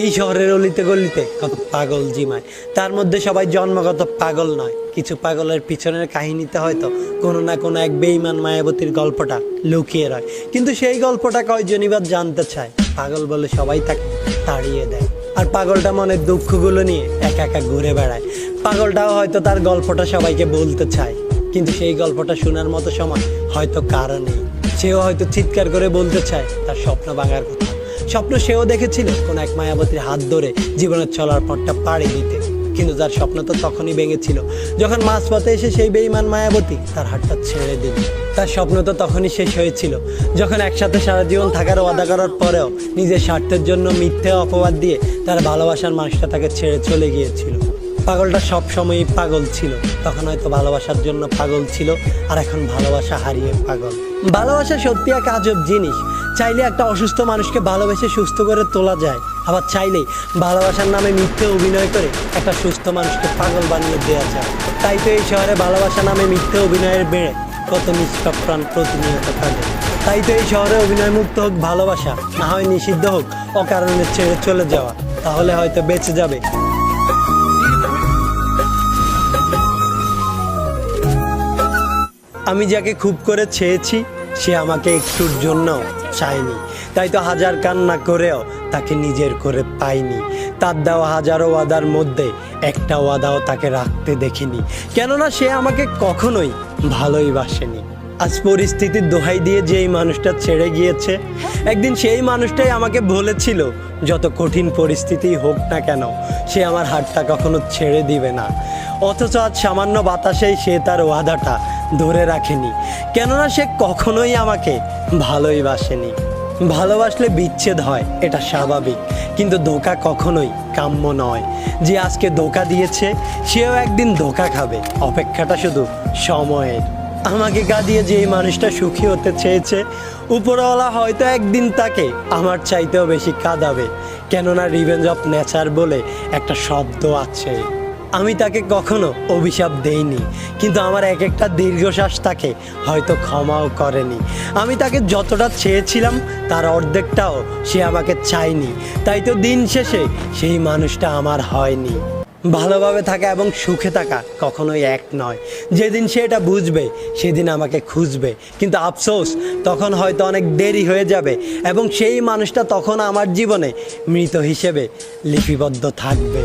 এই শহরের অলিতে গলিতে কত পাগল জিমায়, তার মধ্যে সবাই জন্মগত পাগল নয়। কিছু পাগলের পিছনের কাহিনীতে হয়তো কোনো না কোনো এক বেঈমান মায়াবতীর গল্পটা লুকিয়ে রয়, কিন্তু সেই গল্পটা কয়জনই বা জানতে চায়। পাগল বলে সবাই তাকে তাড়িয়ে দেয়, আর পাগলটা মনের দুঃখগুলো নিয়ে একা একা ঘুরে বেড়ায়। পাগলটাও হয়তো তার গল্পটা সবাইকে বলতে চায়, কিন্তু সেই গল্পটা শোনার মতো সময় হয়তো কারো নেই। সেও হয়তো চিৎকার করে বলতে চায় তার স্বপ্ন ভাঙার কথা। স্বপ্ন সেও দেখেছিল কোন এক মায়াবতীর হাত ধরে জীবনের চলার পথটা পাড়ি দিতে, কিন্তু তার স্বপ্ন তো তখনই ভেঙেছিল যখন মাঝপথে এসে সেই বেঈমান মায়াবতী তার হাতটা ছেড়ে দিল। তার স্বপ্ন তো তখনই শেষ হয়েছিল যখন একসাথে সারা জীবন থাকার ওয়াদা করার পরেও নিজের স্বার্থের জন্য মিথ্যে অপবাদ দিয়ে তার ভালোবাসার মানুষটা তাকে ছেড়ে চলে গিয়েছিল। পাগলটা সব সময়ই পাগল ছিল, তখন হয়তো ভালোবাসার জন্য পাগল ছিল, আর এখন ভালোবাসা হারিয়ে পাগল। ভালোবাসা সত্যি এক আজব জিনিস। চাইলে একটা অসুস্থ মানুষকে ভালোবেসে সুস্থ করে তোলা যায়, আবার চাইলেই ভালোবাসার নামে মিথ্যে অভিনয় করে একটা সুস্থ মানুষকে পাগল বানিয়ে দেওয়া যায়। তাই তো এই শহরে ভালোবাসা নামে মিথ্যে অভিনয়ের বেড়ে কত নিষ্পাপ প্রাণ প্রতিনিয়ত কাঁদে। তাই তো এই শহরে অভিনয় মুক্ত হোক ভালোবাসা, না হয় নিষিদ্ধ হোক অকারণে ছেড়ে চলে যাওয়া, তাহলে হয়তো বেঁচে যাবে। আমি যাকে খুব করে চেয়েছি সে আমাকে একটুর জন্য চায়নি, তাই তো হাজার কান্না করেও তাকে নিজের করে পাইনি। তার দেওয়া হাজারো ওয়াদার মধ্যে একটা ওয়াদাও তাকে রাখতে দেখিনি, কেননা সে আমাকে কখনোই ভালোই বাসেনি। আজ পরিস্থিতির দোহাই দিয়ে যেই মানুষটা ছেড়ে গিয়েছে, একদিন সেই মানুষটাই আমাকে বলেছিল যত কঠিন পরিস্থিতি হোক না কেন সে আমার হাতটা কখনো ছেড়ে দিবে না। অথচ আজ সামান্য বাতাসেই সে তার ওয়াদাটা ধরে রাখেনি, কেননা সে কখনোই আমাকে ভালোই বাসেনি। ভালোবাসলে বিচ্ছেদ হয়, এটা স্বাভাবিক, কিন্তু ধোঁকা কখনোই কাম্য নয়। যে আজকে ধোঁকা দিয়েছে সেও একদিন ধোঁকা খাবে, অপেক্ষাটা শুধু সময়ের। আমাকে কাঁদিয়ে যেই মানুষটা সুখী হতে চেয়েছে, উপরওয়ালা হয়তো একদিন তাকে আমার চাইতেও বেশি কাঁদাবে, কেননা রিভেঞ্জ অফ নেচার বলে একটা শব্দ আছে। আমি তাকে কখনো অভিশাপ দেইনি, কিন্তু আমার এক একটা দীর্ঘশ্বাস তাকে হয়তো ক্ষমাও করেনি। আমি তাকে যতটা চেয়েছিলাম তার অর্ধেকটাও সে আমাকে চায়নি, তাই তো দিন শেষে সেই মানুষটা আমার হয়নি। ভালোভাবে থাকা এবং সুখে থাকা কখনোই এক নয়। যেদিন সে এটা বুঝবে সেদিন আমাকে খুঁজবে, কিন্তু আফসোস তখন হয়তো অনেক দেরি হয়ে যাবে এবং সেই মানুষটা তখন আমার জীবনে মৃত হিসেবে লিপিবদ্ধ থাকবে।